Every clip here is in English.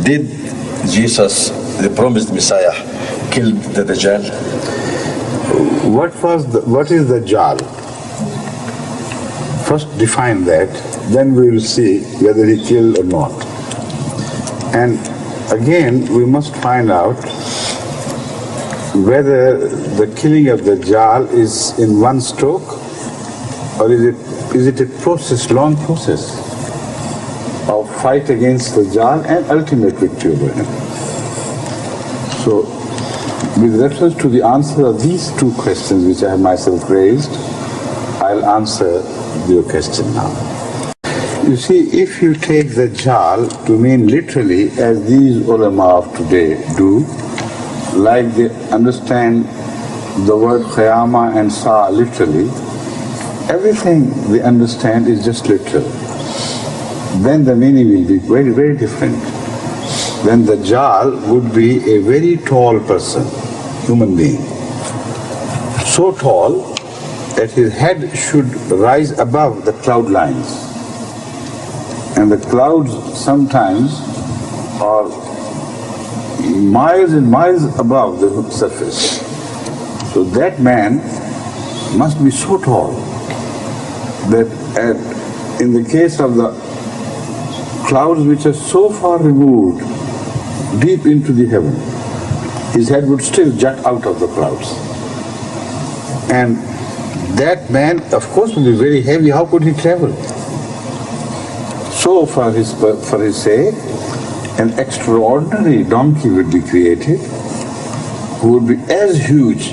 Did Jesus, the promised Messiah, kill the Dajjal? What is the Dajjal? First define that, then we will see whether he killed or not. And again, we must find out whether the killing of the Dajjal is in one stroke, or is it a process, long process of fight against the Dajjal and ultimate victory over him. So, with reference to the answer of these two questions which I have myself raised, I'll answer your question now. You see, if you take the Dajjal to mean literally, as these ulama of today do, like they understand the word Qiyamah and Sa literally, everything they understand is just literal. Then the meaning will be very, very different. Then the Dajjal would be a very tall person, human being. So tall that his head should rise above the cloud lines. And the clouds sometimes are miles and miles above the surface. So that man must be so tall that in the case of the clouds which are so far removed, deep into the heaven, his head would still jut out of the clouds. And that man, of course, would be very heavy. How could he travel? So for his sake, an extraordinary donkey would be created who would be as huge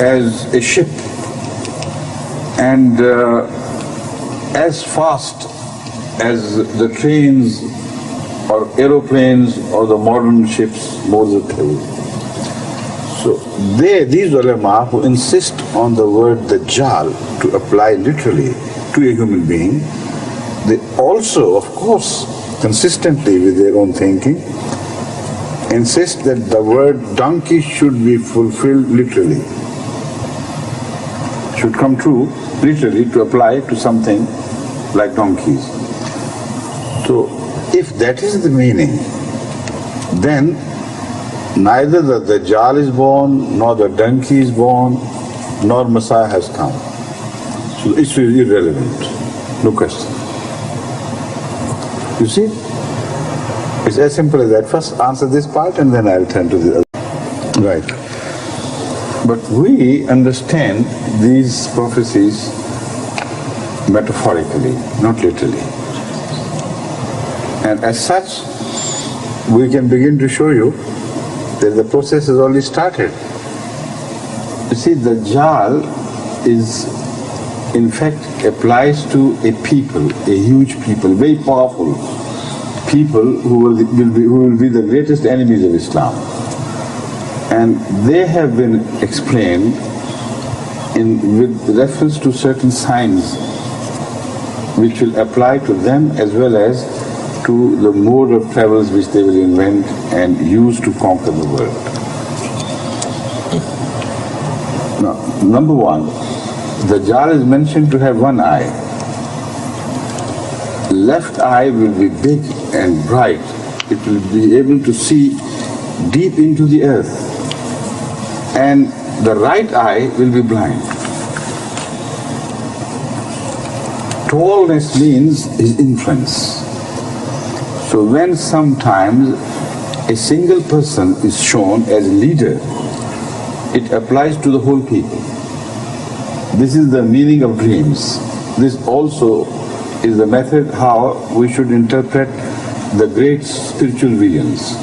as a ship and as fast as the trains or aeroplanes or the modern ships Moses travel. So these ulama who insist on the word Dajjal to apply literally to a human being, they also, of course, consistently with their own thinking, insist that the word donkey should be fulfilled literally, should come true literally to apply to something like donkeys. So if that is the meaning, then neither the Dajjal is born, nor the donkey is born, nor Messiah has come. So the issue is irrelevant, no question. You see? It's as simple as that. First answer this part and then I'll turn to the other. Right. But we understand these prophecies metaphorically, not literally. And as such, we can begin to show you that the process has already started. You see, the Dajjal is, in fact, applies to a people, a huge people, very powerful people who will be the greatest enemies of Islam. And they have been explained with reference to certain signs which will apply to them as well as to the mode of travels which they will invent and use to conquer the world. Now, number one, the Dajjal is mentioned to have one eye. Left eye will be big and bright. It will be able to see deep into the earth. And the right eye will be blind. Tallness means his influence. So when sometimes a single person is shown as a leader, it applies to the whole people. This is the meaning of dreams. This also is the method how we should interpret the great spiritual visions.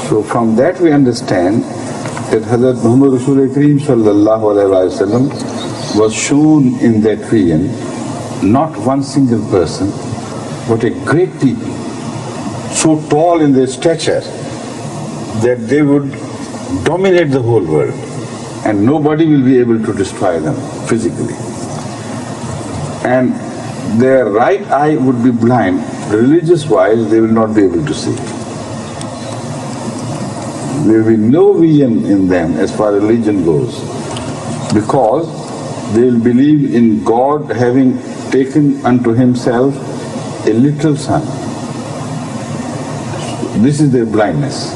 So from that we understand that Hazrat Muhammad Rasul Kareem sallallahu alaihi wasallam was shown in that vision not one single person, but a great people, so tall in their stature that they would dominate the whole world and nobody will be able to destroy them physically. And their right eye would be blind. Religious-wise, they will not be able to see. There will be no vision in them as far as religion goes, because they will believe in God having taken unto himself a little son. this is their blindness.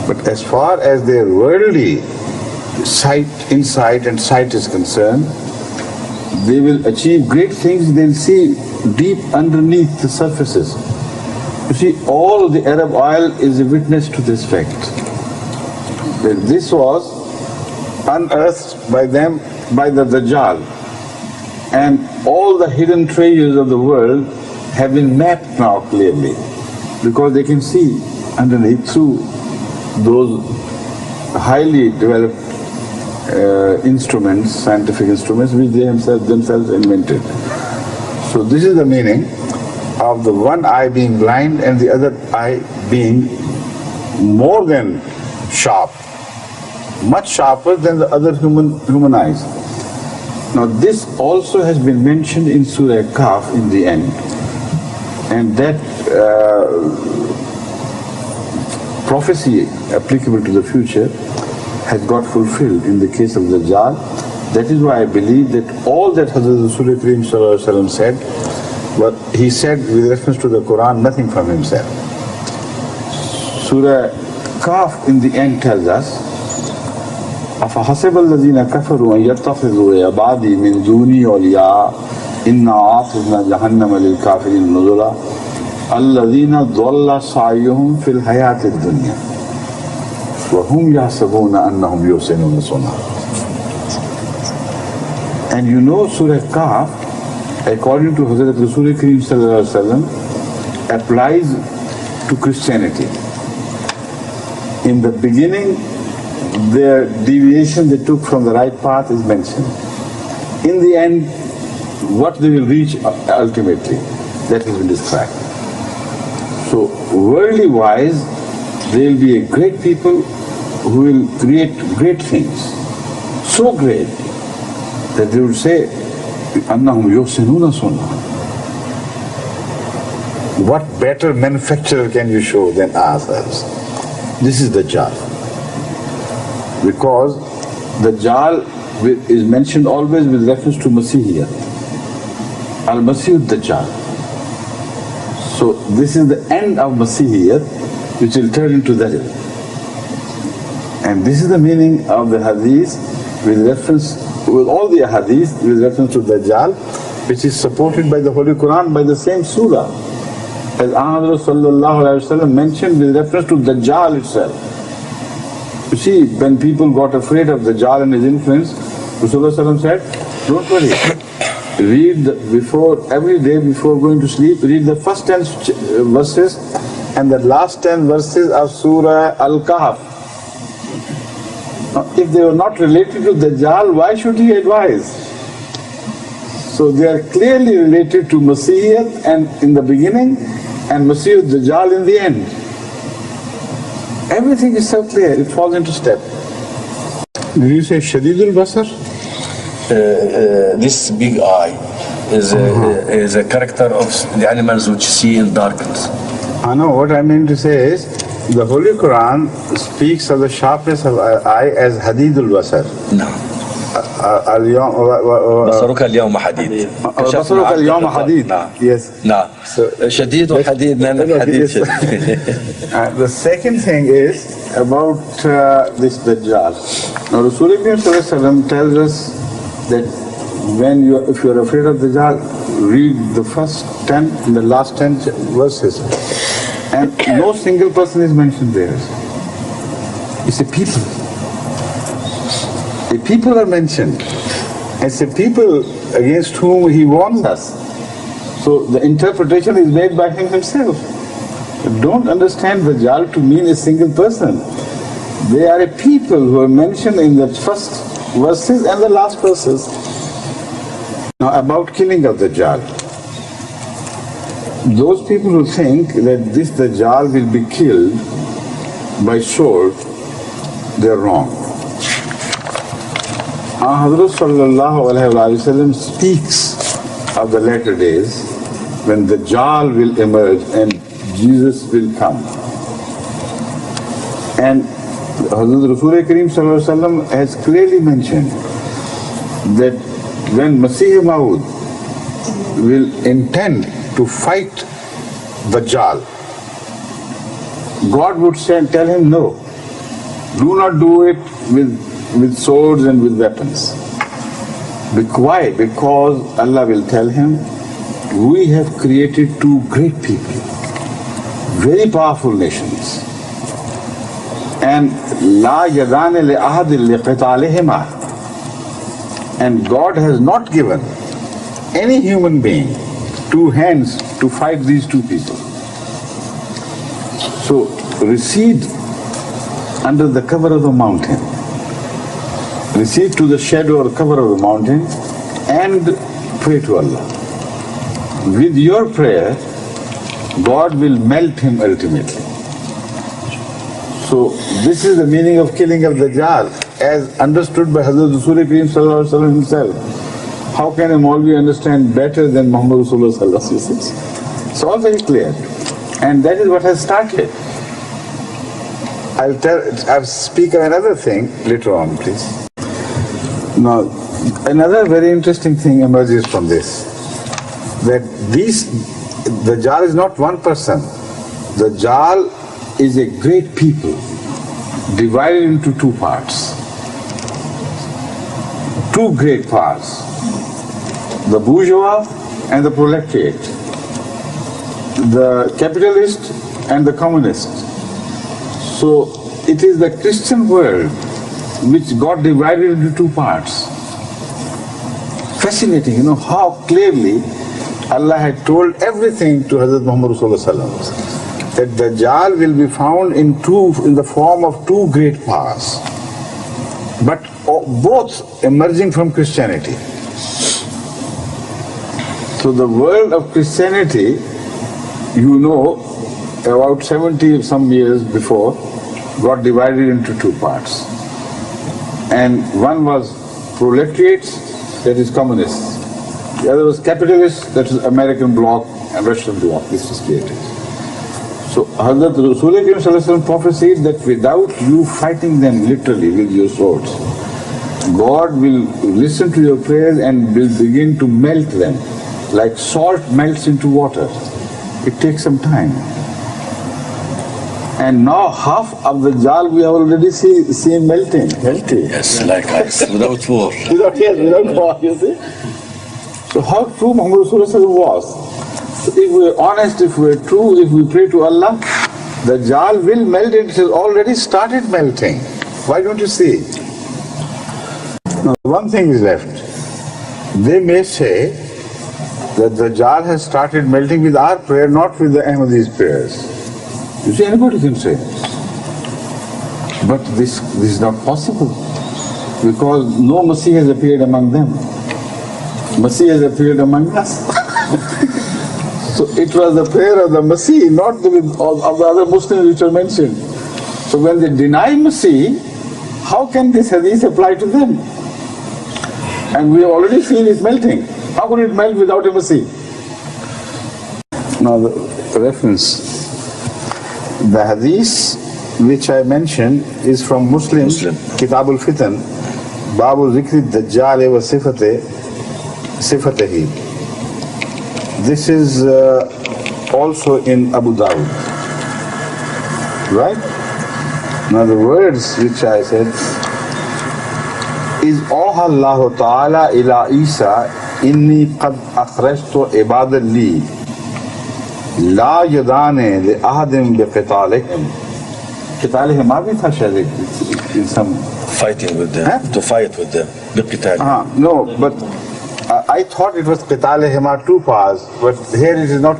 But as far as their worldly insight and sight is concerned, they will achieve great things. They'll see deep underneath the surfaces. You see, all the Arab oil is a witness to this fact. That this was unearthed by them, by the Dajjal, and all the hidden treasures of the world have been mapped now clearly, because they can see underneath through those highly developed instruments, scientific instruments, which they themselves invented. So this is the meaning of the one eye being blind and the other eye being more than sharp, much sharper than the other human eyes. Now this also has been mentioned in Surah Kaf in the end, and that prophecy applicable to the future has got fulfilled in the case of Dajjal. That is why I believe that all that Hazrat Rasul Kareem Sallallahu Alaihi Wasallam said, what he said with reference to the Quran, nothing from himself. Surah Kaf in the end tells us, أَفَحَسِبَ الَّذِينَ كَفَرُوا أَن يَتَّخِذُوا عِبَادِي مِن دُونِي أَوْلِيَاءَ إِنَّا أَعْتَدْنَا جَهَنَّمَ لِلْكَافِرِينَ نُزُلًا الَّذِينَ ضَلَّ سَعْيُهُمْ فِي الْحَيَاةِ الدُّنْيَا وَهُمْ يَحْسَبُونَ أَنَّهُمْ يُحْسِنُونَ صُنْعًا. And you know Surah Kaf, according to Hazrat Rasul Kareem Sallallahu Alaihi Wasallam, applies to Christianity. In the beginning, their deviation they took from the right path is mentioned. In the end, what they will reach ultimately, that has been described. So, worldly wise, they will be a great people who will create great things, so great that they would say, أَنَّهُمْ يُحْسِنُونَ صُنْعًا. What better manufacturer can you show than ourselves? This is Dajjal. Because Dajjal is mentioned always with reference to Masihiyya. Al-Masih Dajjal. So this is the end of Masihiyya, which will turn into Dajjal. And this is the meaning of the hadith with reference, with all the hadith with reference to Dajjal, which is supported by the Holy Quran, by the same surah. As Ahmad Sallallahu Alaihi Wasallam mentioned with reference to Dajjal itself. You see, when people got afraid of Dajjal and his influence, Rasulullah said, don't worry, read every day before going to sleep, read the first 10 verses and the last 10 verses of Surah Al-Kahf. Now, if they were not related to Dajjal, why should he advise? So they are clearly related to Masihiyyat and in the beginning and Masih Dajjal in the end. Everything is so clear, it falls into step. Did you say Shadidul Basar? This big eye is a character of the animals which see in darkness. I know, what I mean to say is, the Holy Quran speaks of the sharpness of eye as Hadidul Basar. No. بصرك اليوم حديد. بصرك اليوم حديد. Yes. نعم. شديد وحديد من حديد شديد. The second thing is about this Dajjal. Now Rasulullah tells us that if you are afraid of Dajjal, read the first 10 and the last 10 verses. And no single person is mentioned there. It's a people. The people are mentioned. It's a people against whom he warns us. So the interpretation is made by him himself. Don't understand Dajjal to mean a single person. They are a people who are mentioned in the first verses and the last verses. Now about killing of Dajjal. Those people who think that this Dajjal will be killed by sword, they are wrong. Hazrat Sallallahu Alaihi Wasallam speaks of the latter days when the Dajjal will emerge and Jesus will come. And Hazrat Rasul Kareem Sallallahu Alaihi Wasallam has clearly mentioned that when Masih Maud will intend to fight Dajjal, God would tell him, no, do not do it with swords and with weapons. Why? Because Allah will tell him, we have created two great people, very powerful nations. And la yadane li ahadin li qitalihima. And God has not given any human being two hands to fight these two people. So recede under the cover of the mountain. Recede to the shadow or cover of the mountain and pray to Allah. With your prayer, God will melt him ultimately. So this is the meaning of killing of Dajjal as understood by Hazrat Rasul Kareem Sallallahu Alaihi Wasallam himself. How can a Maulvi understand better than Muhammad Rasulullah Sallallahu Alaihi Wasallam? It's all very clear. And that is what has started. I'll speak of another thing later on, please. Now, another very interesting thing emerges from this. That the Dajjal is not one person. The Dajjal is a great people divided into two parts. Two great parts. The bourgeois and the proletariat. The capitalist and the communist. So it is the Christian world which got divided into two parts. Fascinating, how clearly Allah had told everything to Hazrat Muhammad Rasulullah that Dajjal will be found in the form of two great powers, but both emerging from Christianity. So the world of Christianity, about 70 some years before, got divided into two parts. And one was proletariats, that is communists. The other was capitalists, that is American bloc and Russian bloc. This was created. So Hazrat Rasul prophesied that without you fighting them literally with your swords, God will listen to your prayers and will begin to melt them, like salt melts into water. It takes some time. And now half of the Dajjal we have already seen melting. Yes, like ice, without war. Without war, you see. So how true Muhammad Rasulullah was. So if we are honest, if we are true, if we pray to Allah, the Dajjal will melt. It has already started melting. Why don't you see? Now one thing is left. They may say that the Dajjal has started melting with our prayer, not with the Ahmadis' prayers. You see, anybody can say. But this is not possible, because no Masih has appeared among them. Masih has appeared among us. So it was the prayer of the Masih, not of the other Muslims which are mentioned. So when they deny Masih, how can this hadith apply to them? And we have already seen it melting. How could it melt without a Masih? Now the reference. The hadith which I mentioned is from Muslim. Kitab al-Fitan, Babu Zikri Dajjal wa Sifatahi. This is also in Abu Dawud. Right? Now the words which I said is Oha Allah Ta'ala ila Isa inni qad akhrajtu ibadan li La yadane li ahadim bi qitalihim. Qitalihim bhi tha shayad in some fighting with them, to fight with them. No, but I thought it was qitalihim are two powers, but here it is not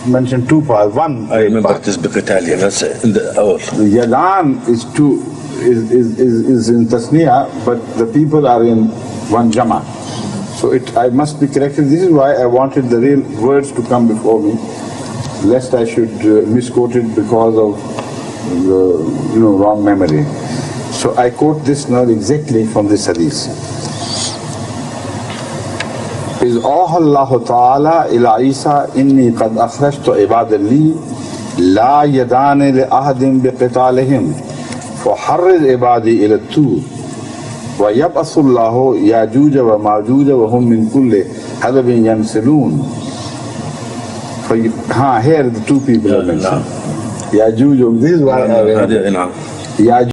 mentioned two powers, one. I remember it is biqitalihim, that's in the hour. The yadan is two, is in tasniya, but the people are in one jama. So I must be corrected. This is why I wanted the real words to come before me, lest I should misquote it because of the wrong memory. So I quote this now exactly from this hadith. Is Allah Ta'ala ila Isa inni qad akhrajtu ibadan li la yadani li ahadim bi qitalihim faharrid ibadi ila at-tur wa yab'athu Allahu yajuja wa majuja wa hum min kulli hadabin yansilun. Here the two people are mentioned. Yajuj, this is what هذه نعم. Yajuj.